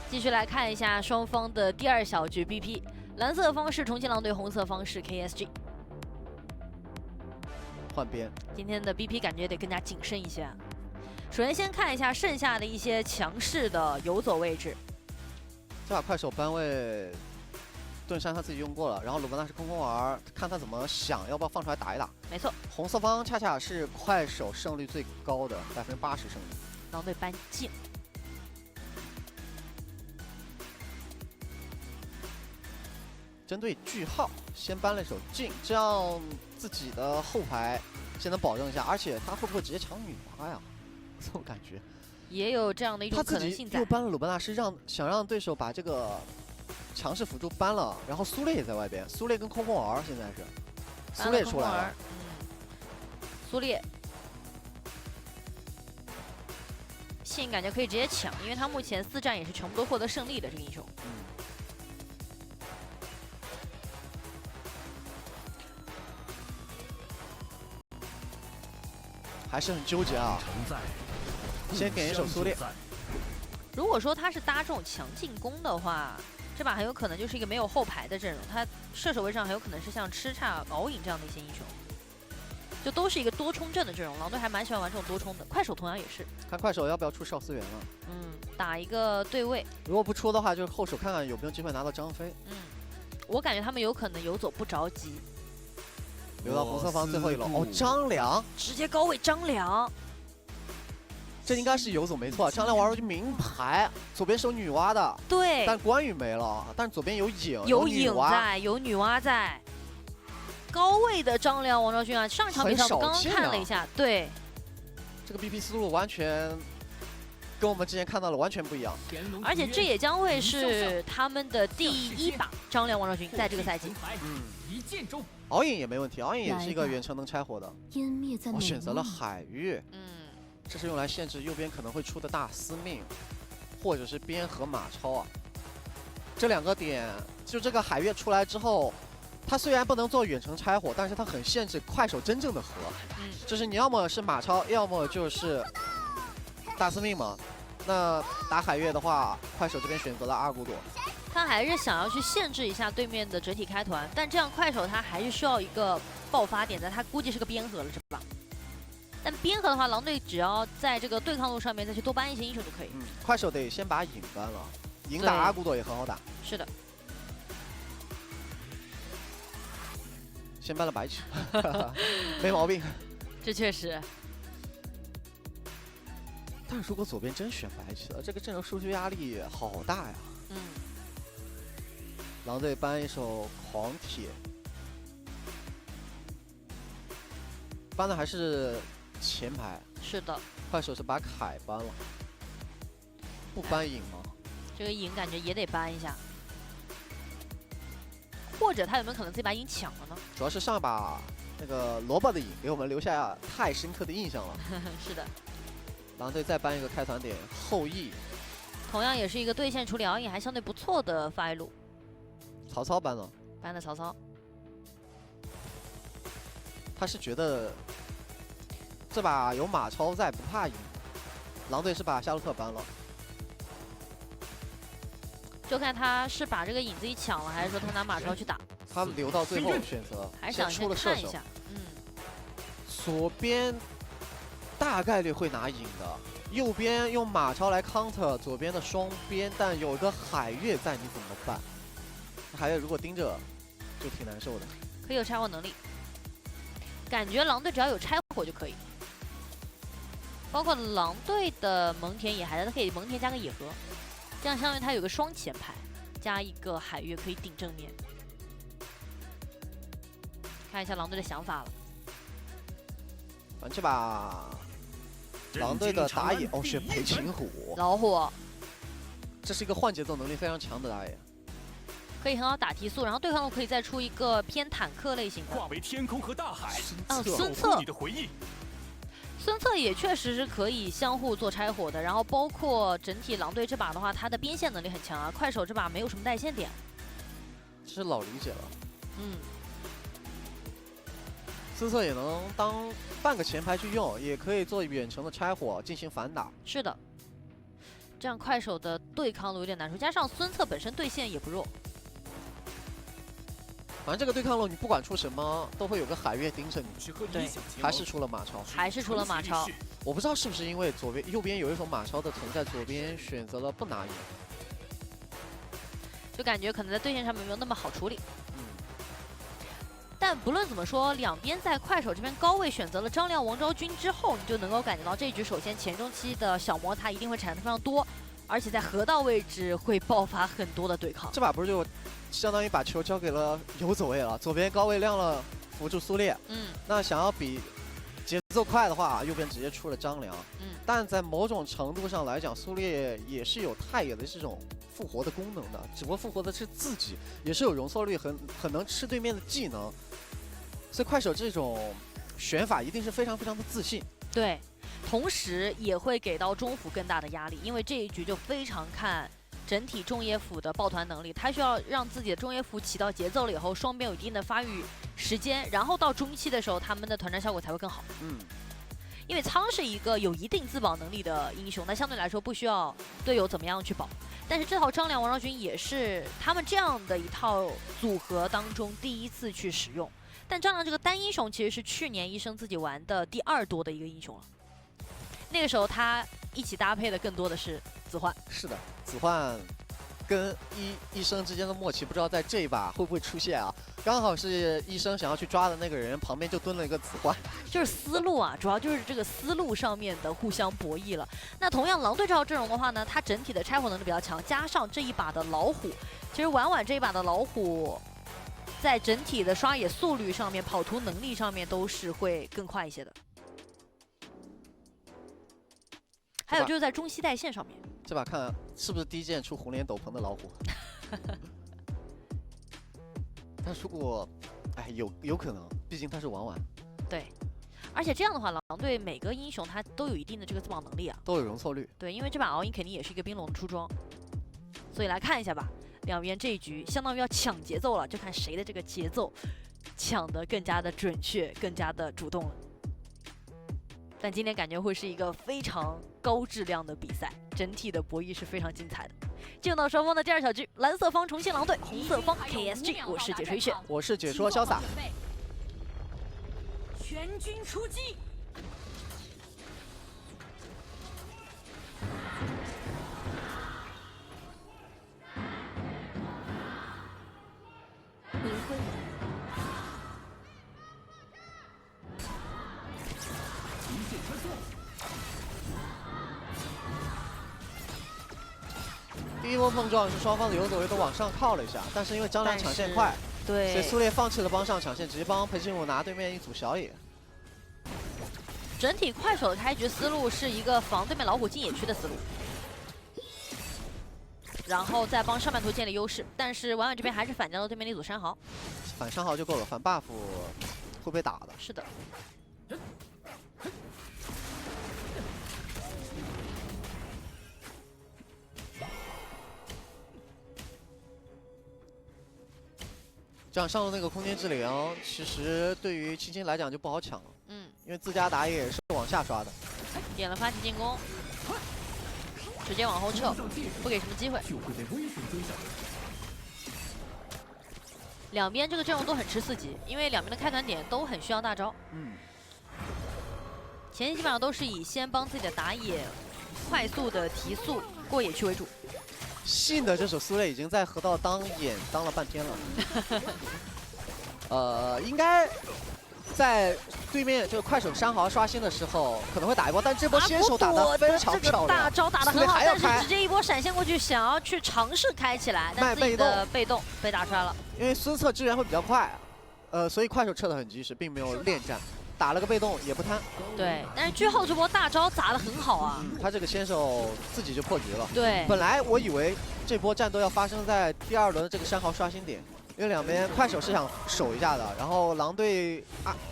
继续来看一下双方的第二小局 BP， 蓝色方是重庆狼队，红色方是 KSG。换边，今天的 BP 感觉得更加谨慎一些啊。首先先看一下剩下的一些强势的游走位置。这把快手班位，盾山他自己用过了，然后鲁班纳是空空儿，看他怎么想，要不要放出来打一打？没错，红色方恰恰是快手胜率最高的，80%胜率。狼队搬镜。 针对句号，先搬了一手镜，这样自己的后排先能保证一下。而且他会不会直接抢女娃呀？这种感觉也有这样的一种可能性在。又搬了鲁班纳是想让对手把这个强势辅助搬了，然后苏烈也在外边，苏烈跟空空儿现在是，苏烈出来了。苏烈，信感觉可以直接抢，因为他目前4战也是全部都获得胜利的这个英雄。 还是很纠结啊！先点一手苏烈。如果说他是搭这种强进攻的话，这把很有可能就是一个没有后排的阵容。他射手位上很有可能是像吃叉、敖影这样的一些英雄，就都是一个多冲阵的阵容。狼队还蛮喜欢玩这种多冲的，快手同样也是。看快手要不要出少思源了？打一个对位。如果不出的话，就是后手看看有没有机会拿到张飞。我感觉他们有可能游走不着急。 留到红色方最后一楼哦，张良直接高位张良，这应该是游走没错。张良玩过去名牌，左边守女娲的，对，但关羽没了，但是左边有影，有影在，有女娲在。高位的张良、王昭君啊，上场比赛我刚刚看了一下，对，这个 BP 思路完全跟我们之前看到的完全不一样，而且这也将会是他们的第1把张良、王昭君在这个赛季。一剑中。 敖影也没问题，敖影也是一个远程能拆火的。我选择了海月，这是用来限制右边可能会出的大司命，或者是边河马超啊。这2个点，就这个海月出来之后，它虽然不能做远程拆火，但是它很限制快手真正的河。就是你要么是马超，要么就是大司命嘛。那打海月的话，快手这边选择了阿古朵。 他还是想要去限制一下对面的整体开团，但这样快手他还是需要一个爆发点在，他估计是个边河了，是吧？但边河的话，狼队只要在这个对抗路上面再去多搬一些英雄就可以。快手得先把影搬了，影打阿古朵也很好打。是的，先搬了白起，没毛病。这确实。但如果左边真选白起了，这个阵容数据压力好大呀。狼队搬一手狂铁，搬的还是前排。是的，快手是把凯搬了，不搬影吗？这个影感觉也得搬一下，或者他有没有可能自己把影抢了呢？主要是上一把那个萝卜的影给我们留下太深刻的印象了。是的，狼队再搬一个开团点后羿，同样也是一个对线处理敖影还相对不错的发育路。 曹操搬了，搬的曹操，他是觉得这把有马超在不怕赢。狼队是把夏洛特搬了，就看他是把这个影自己抢了，还是说他拿马超去打。他留到最后选择，还是想出了射手。左边大概率会拿影的，右边用马超来 counter 左边的双边，但有一个海月在，你怎么办？ 海月如果盯着，就挺难受的。可以有拆火能力，感觉狼队只要有拆火就可以。包括狼队的蒙恬也还在，他可以蒙恬加个野河，这样相当于他有个双前排，加一个海月可以顶正面。看一下狼队的想法了。玩这把狼队的打野哦，选裴擒虎，老虎，这是一个换节奏能力非常强的打野。 可以很好打提速，然后对抗路可以再出一个偏坦克类型的。化为天空和大海。孙策，你的回忆。孙策也确实是可以相互做拆火的，然后包括整体狼队这把的话，他的边线能力很强啊。快手这把没有什么带线点，这是老理解了。孙策也能当半个前排去用，也可以做远程的拆火进行反打。是的。这样快手的对抗路有点难受，加上孙策本身对线也不弱。反正这个对抗路你不管出什么，都会有个海月盯着你。对，还是出了马超，还是出了马超。我不知道是不是因为右边有一手马超的存在，左边选择了不拿野，就感觉可能在对线上面没有那么好处理。但不论怎么说，两边在快手这边高位选择了张亮、王昭君之后，你就能够感觉到这一局首先前中期的小摩擦一定会产生非常多，而且在河道位置会爆发很多的对抗。这把不是就相当于把球交给了游走位了，左边高位亮了辅助苏烈，那想要比节奏快的话，右边直接出了张良，但在某种程度上来讲，苏烈也是有太野的这种复活的功能的，只不过复活的是自己，也是有容错率，很能吃对面的技能，所以快手这种选法一定是非常非常的自信。对，同时也会给到中府更大的压力，因为这一局就非常看整体中野辅的抱团能力，他需要让自己的中野辅起到节奏了以后，双边有一定的发育时间，然后到中期的时候，他们的团战效果才会更好。因为苍是一个有一定自保能力的英雄，那相对来说不需要队友怎么样去保。但是这套张良、王昭君也是他们这样的一套组合当中第一次去使用。但张良这个单英雄其实是去年医生自己玩的第2多的一个英雄了。那个时候他一起搭配的更多的是子焕。是的，子焕跟医生之间的默契，不知道在这一把会不会出现啊？刚好是医生想要去抓的那个人旁边就蹲了一个子焕，就是思路啊，主要就是这个思路上面的互相博弈了。那同样狼队这套阵容的话呢，它整体的拆火能力比较强，加上这一把的老虎，其实婉这一把的老虎，在整体的刷野速率上面、跑图能力上面都是会更快一些的。还有就是在中西带线上面，这把看是不是第一件出红莲斗篷的老虎？但如果，哎，有可能，毕竟他是婉。对，而且这样的话，狼队每个英雄他都有一定的这个自保能力啊，都有容错率。对，因为这把敖鹰肯定也是一个冰龙的出装，所以来看一下吧，两边这一局相当于要抢节奏了，就看谁的这个节奏抢得更加的准确，更加的主动了。但今天感觉会是一个非常高质量的比赛，整体的博弈是非常精彩的。进入到双方的第2小局，蓝色方重庆狼队，红色方 KSG， 我是解说一雪，我是解说潇洒。全军出击！明辉。第一波碰撞是双方的游走位都往上靠了一下，但是因为张良抢线快，对，所以苏烈放弃了帮上抢线，直接帮裴信武拿对面一组小野。整体快手的开局思路是一个防对面老虎进野区的思路，然后再帮上半图建立优势。但是婉这边还是反将了对面的一组山豪，反山豪就够了，反 buff 会被打的。是的。这样上路那个空间之灵，其实对于青青来讲就不好抢了。因为自家打野是往下刷的。点了发起进攻，直接往后撤，不给什么机会。两边这个阵容都很吃4级，因为两边的开团点都很需要大招。前期基本上都是以先帮自己的打野快速的提速过野区为主。信的这手苏烈已经在河道当眼当了半天了。应该在对面就快手山豪刷新的时候可能会打一波，但这波先手打得非常漂亮，大招打得很好，但是直接一波闪现过去，想要去尝试开起来，但自己的被动被打出来了。因为孙策支援会比较快，所以快手撤得很及时，并没有恋战。打了个被动也不贪，对，但是之后这波大招砸得很好啊，他这个先手自己就破局了。对，本来我以为这波战斗要发生在第2轮的这个山豪刷新点，因为两边快手是想守一下的，然后狼队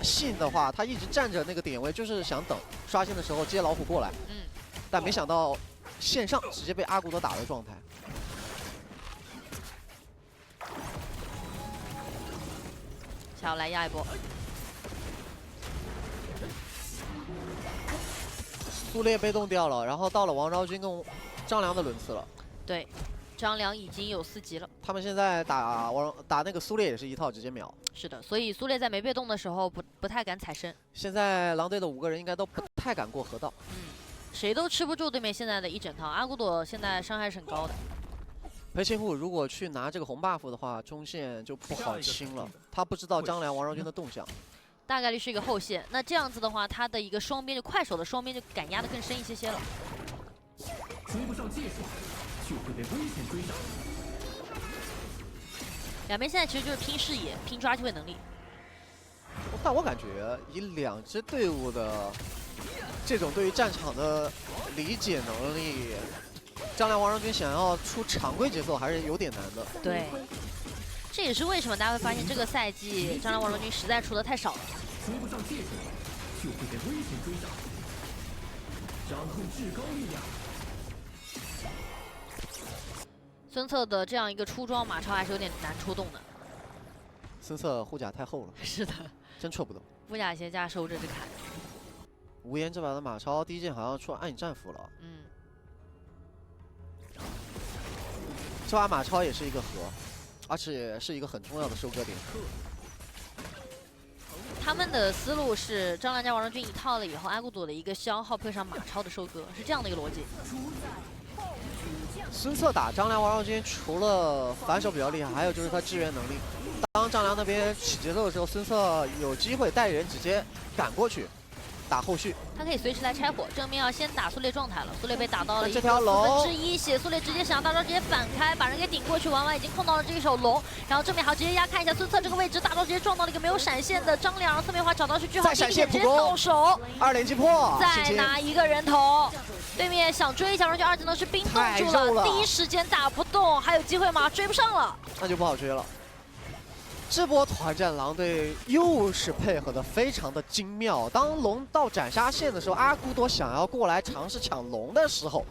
信的话，他一直站着那个点位，就是想等刷新的时候接老虎过来，但没想到线上直接被阿古多打的状态。想要来压一波。苏烈被动掉了，然后到了王昭君跟张良的轮次了。对，张良已经有4级了。他们现在打那个苏烈也是一套直接秒。是的，所以苏烈在没被动的时候不太敢踩身。现在狼队的5个人应该都不太敢过河道。谁都吃不住对面现在的一整套。阿古朵现在伤害是很高的。裴擒虎如果去拿这个红 buff 的话，中线就不好清了。他不知道张良、王昭君的动向。 大概率是一个后线，那这样子的话，他的一个双边就快手的双边就敢压得更深一些了。追不上界数，就会被危险追上。两边现在其实就是拼视野、拼抓机会能力。但我感觉以2支队伍的这种对于战场的理解能力，张良、王昭君想要出常规节奏还是有点难的。对。 这也是为什么大家会发现这个赛季张良、王昭君实在出的太少了。追不上界数，就会被危险追上。掌控至高力量。孙策的这样一个出装，马超还是有点难出动的。孙策护甲太厚了，是的，真戳不动。护甲鞋架收着这砍。无言这把的马超第一件好像出暗影战斧了。这把马超也是一个核。 而且是一个很重要的收割点。他们的思路是张良加王昭君一套了以后，阿古朵的一个消耗配上马超的收割，是这样的一个逻辑。孙策打张良、王昭君，除了反手比较厉害，还有就是他支援能力。当张良那边起节奏的时候，孙策有机会带人直接赶过去。 打后续，他可以随时来拆火，正面要先打苏烈状态了。苏烈被打到了这条龙1/4血，苏烈直接想大招直接反开，把人给顶过去。玩完已经控到了这一手龙，然后正面还要直接压，看一下孙策这个位置，大招直接撞到了一个没有闪现的张良，侧面话找到是句号，闪现直接到手，2连击破，再拿一个人头。对面想追一下，王昭君2技能是冰冻住了，第一时间打不动，还有机会吗？追不上了，那就不好追了。 这波团战狼队又是配合的非常的精妙。当龙到斩杀线的时候，阿古朵想要过来尝试抢龙的时候，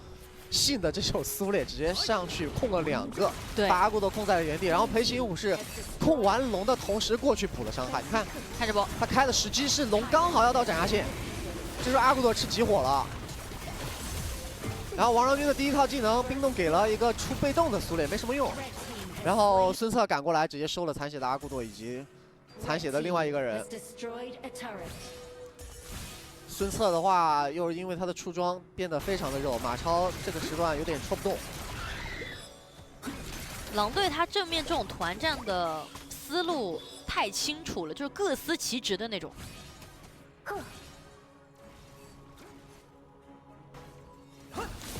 信的这手苏烈直接上去控了2个，把阿古朵控在了原地。然后裴擒虎是控完龙的同时过去补了伤害。你看，看这波，他开的时机是龙刚好要到斩杀线，这时候阿古朵吃急火了。然后王昭君的第一套技能冰冻给了一个出被动的苏烈，没什么用。 然后孙策赶过来，直接收了残血的阿古朵以及残血的另外一个人。孙策的话，又是因为他的出装变得非常的肉，马超这个时段有点戳不动。狼队他正面这种团战的思路太清楚了，就是各司其职的那种。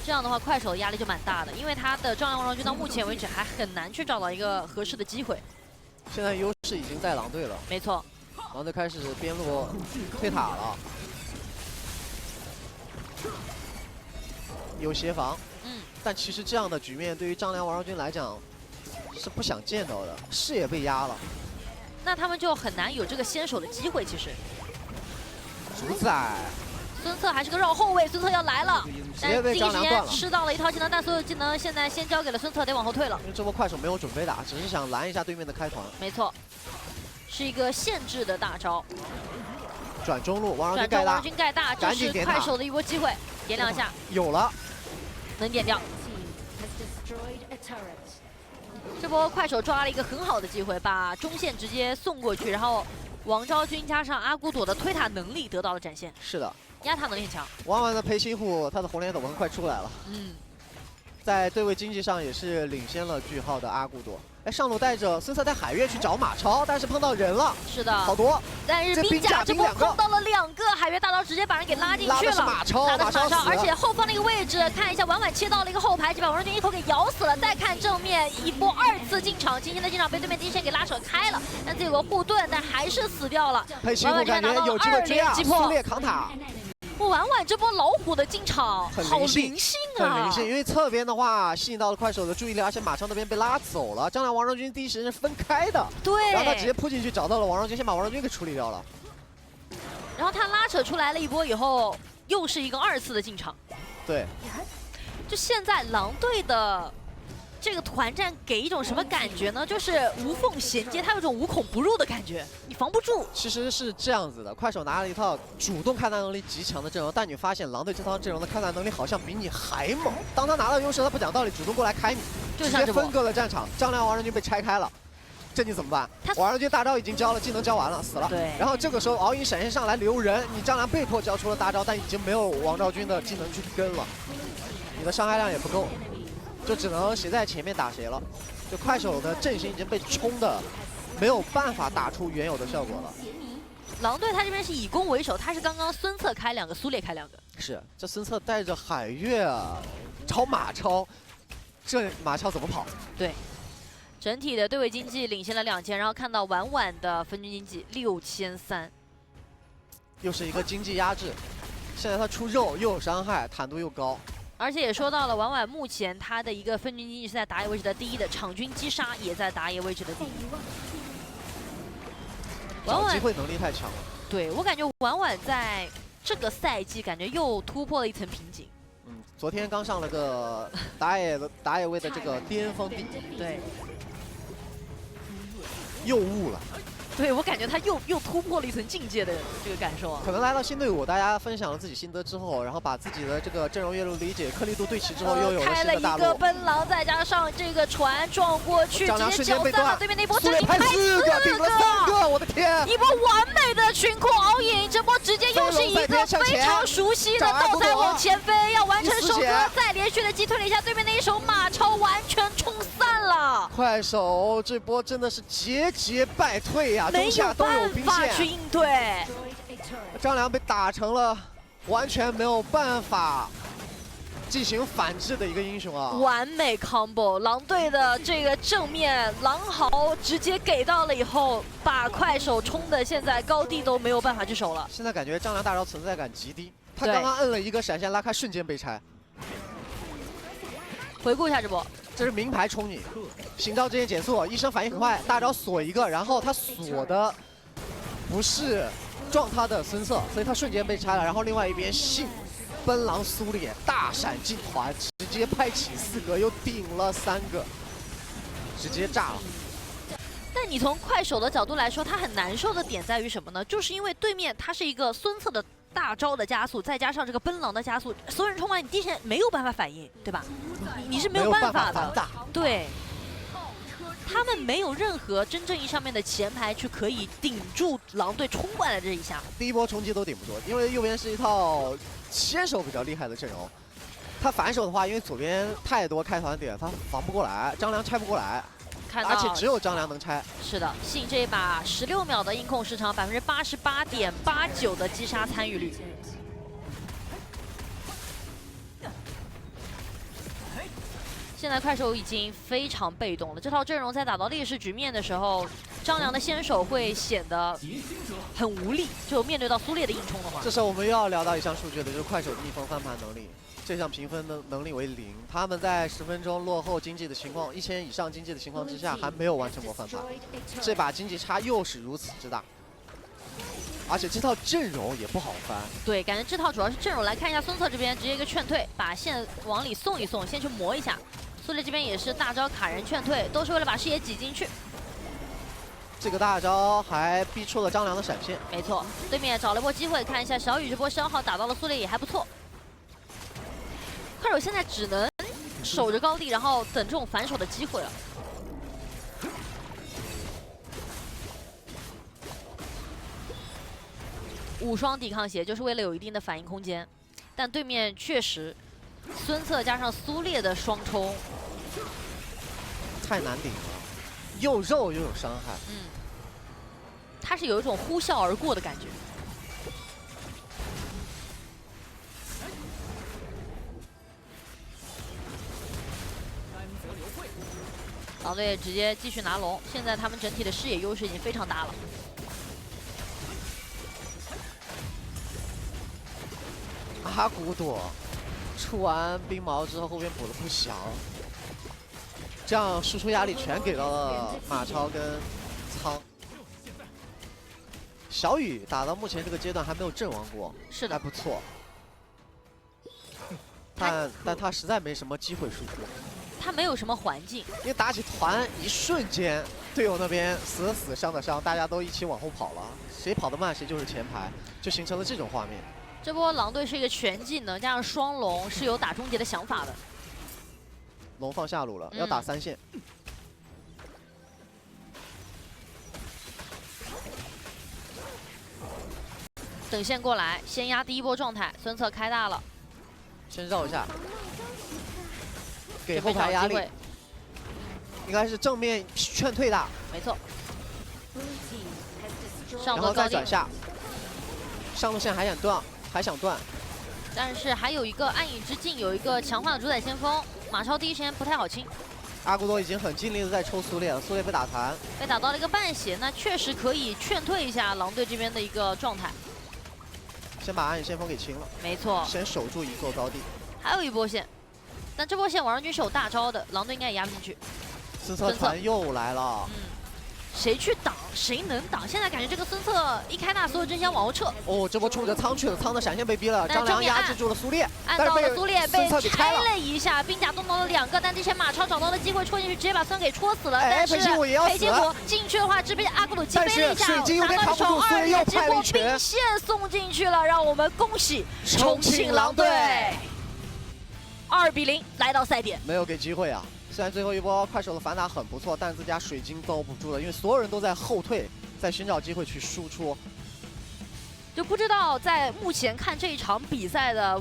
这样的话，快手的压力就蛮大的，因为他的张良、王昭君到目前为止还很难去找到一个合适的机会。现在优势已经在狼队了，没错，狼队开始边路推塔了，有协防，但其实这样的局面对于张良、王昭君来讲是不想见到的，视野被压了，那他们就很难有这个先手的机会。其实，主宰。 孙策还是个绕后卫，孙策要来了，但第一时间吃到了一套技能，但所有技能现在先交给了孙策，得往后退了。因为这波快手没有准备打，只是想拦一下对面的开团。没错，是一个限制的大招。转中路，王昭君盖大，王昭君盖大，这是快手的一波机会，点2下，有了，能点掉。这波快手抓了一个很好的机会，把中线直接送过去，然后王昭君加上阿古朵的推塔能力得到了展现。是的。 压塔能力很强，玩完的裴擒虎，他的红莲斗篷快出来了。在对位经济上也是领先了句号的阿古朵。哎，上路带着孙策带海月去找马超，但是碰到人了。是的，好多。但是兵甲这波碰到了2个，海月大招直接把人给拉进去了。马超，打的是马超，而且后方那个位置看一下，婉婉切到了一个后排，就把王昭君一口给咬死了。再看正面一波2次进场，今天的进场被对面第一线给拉扯开了，但这有个护盾，但还是死掉了。裴擒虎感觉有机会追啊，苏烈扛塔。 婉婉这波老虎的进场好灵性啊！很灵性，因为侧边的话吸引到了快手的注意力，而且马超那边被拉走了。张良、王昭君第一时间是分开的，对，然后他直接扑进去找到了王昭君，先把王昭君给处理掉了。然后他拉扯出来了一波以后，又是一个2次的进场。对，就现在狼队的这个团战给一种什么感觉呢？就是无缝衔接，它有种无孔不入的感觉，你防不住。其实是这样子的，快手拿了一套主动开团能力极强的阵容，但你发现狼队这套阵容的开团能力好像比你还猛。当他拿到优势，他不讲道理，主动过来开你，直接分割了战场。张良、王仁俊被拆开了。 这你怎么办？王仁俊大招已经交了，技能交完了，死了。对。然后这个时候敖影闪现上来留人，你张良被迫交出了大招，但已经没有王昭君的技能去跟了，你的伤害量也不够，就只能谁在前面打谁了。就快手的阵型已经被冲的没有办法打出原有的效果了。狼队他这边是以攻为守，他是刚刚孙策开2个，苏烈开2个。是，这孙策带着海月啊，找马超，这马超怎么跑？对。 整体的对位经济领先了2000，然后看到婉婉的分均经济6300，又是一个经济压制。现在他出肉又有伤害，坦度又高，而且也说到了婉婉目前他的一个分均经济是在打野位置的第1的，场均击杀也在打野位置的第1。婉婉机会能力太强了。对我感觉婉婉在这个赛季感觉又突破了一层瓶颈。昨天刚上了个打野位的这个巅峰地。对。 又悟了，对我感觉他又突破了一层境界的这个感受啊。可能来到新队伍，大家分享了自己心得之后，然后把自己的这个阵容阅读理解、颗粒度对齐之后，又有了新的大陆。开了一个奔狼，再加上这个船撞过去，直接搅散了对面那波阵型，拍4个，顶了3个，我的天！一波完美的群控敖影，这波直接又是一个非常熟悉的倒栽往前飞，要完成收割，再连续的击退了一下对面那一手马超，完全冲散了。快手这波真的是节败退呀，中下都有兵线去应对。张良被打成了完全没有办法进行反制的一个英雄啊！完美 combo， 狼队的这个正面狼嚎直接给到了以后，把快手冲的现在高地都没有办法去守了。现在感觉张良大招存在感极低，他刚刚摁了一个闪现拉开，瞬间被拆。回顾一下这波。 这是名牌冲你，行招直接减速，医生反应很快，大招锁一个，然后他锁的不是撞他的孙策，所以他瞬间被拆了。然后另外一边信奔狼苏烈大闪进团，直接拍起4个，又顶了3个，直接炸了。但你从快手的角度来说，他很难受的点在于什么呢？就是因为对面他是一个孙策的大招的加速，再加上这个奔狼的加速，所有人冲完你第一时间没有办法反应，对吧？你是没有办法的。对，他们没有任何真正意义上面的前排去可以顶住狼队冲过来的这一下。第一波冲击都顶不住，因为右边是一套先手比较厉害的阵容，他反手的话，因为左边太多开团点，他防不过来，张良拆不过来。 而且只有张良能拆。是的，信这一把16秒的音控时长，88.89%的击杀参与率。现在快手已经非常被动了，这套阵容在打到劣势局面的时候，张良的先手会显得很无力。就面对到苏烈的硬冲的话，这时候我们又要聊到一项数据了，就是快手逆风翻盘能力。 这项评分的能力为0，他们在10分钟落后经济的情况，1000以上经济的情况之下，还没有完成过翻盘。这把经济差又是如此之大，而且这套阵容也不好翻。对，感觉这套主要是阵容。来看一下孙策这边，直接一个劝退，把线往里送一送，先去磨一下。苏烈这边也是大招卡人劝退，都是为了把视野挤进去。这个大招还逼出了张良的闪现。没错，对面找了波机会，看一下小雨这波消耗打到了苏烈也还不错。 快手现在只能守着高地，然后等这种反手的机会了。无双抵抗鞋就是为了有一定的反应空间，但对面确实孙策加上苏烈的双冲太难顶了，又肉又有伤害。他是有一种呼啸而过的感觉。 狼队直接继续拿龙，现在他们整体的视野优势已经非常大了。阿古朵出完冰矛之后，后边补了不降，这样输出压力全给到了马超跟苍。小雨打到目前这个阶段还没有阵亡过，是的，还不错。但他实在没什么机会输出。他没有什么环境，因为打起团一瞬间，队友那边死的死，伤的伤，大家都一起往后跑了，谁跑得慢谁就是前排，就形成了这种画面。这波狼队是一个全技能加上双龙，是有打终结的想法的。龙放下路了，要打3线。等线过来，先压第一波状态，孙策开大了，先绕一下，给后排压力，应该是正面劝退大，没错。然后再转下，上路线还想断，但是还有一个暗影之境，有一个强化的主宰先锋，马超第一时间不太好清。阿古多已经很尽力的在抽苏烈了，苏烈被打残，被打到了一个半血，那确实可以劝退一下狼队这边的一个状态。先把暗影先锋给清了，没错，先守住一座高地。还有一波线，但这波线王昭君是有大招的，狼队应该也压不进去。孙策团又来了，谁去挡谁能挡。现在感觉这个孙策一开大，所有真香往后撤。哦，这波冲着仓去了，仓的闪现被逼了，张良压制住了苏烈，按到了苏烈被拆了了一下，兵甲动到了2个，但之前马超找到了机会戳进去，直接把孙给戳死了。哎，但是裴擒虎也要死了。进去的话，这边阿古鲁击飞了一下，水晶有点扛不住，苏烈又派了一拳，兵线送进去了，让我们恭喜重庆狼队2比0来到赛点，没有给机会啊。虽然最后一波快手的反打很不错，但自家水晶遭不住了，因为所有人都在后退，在寻找机会去输出。就不知道在目前看这一场比赛的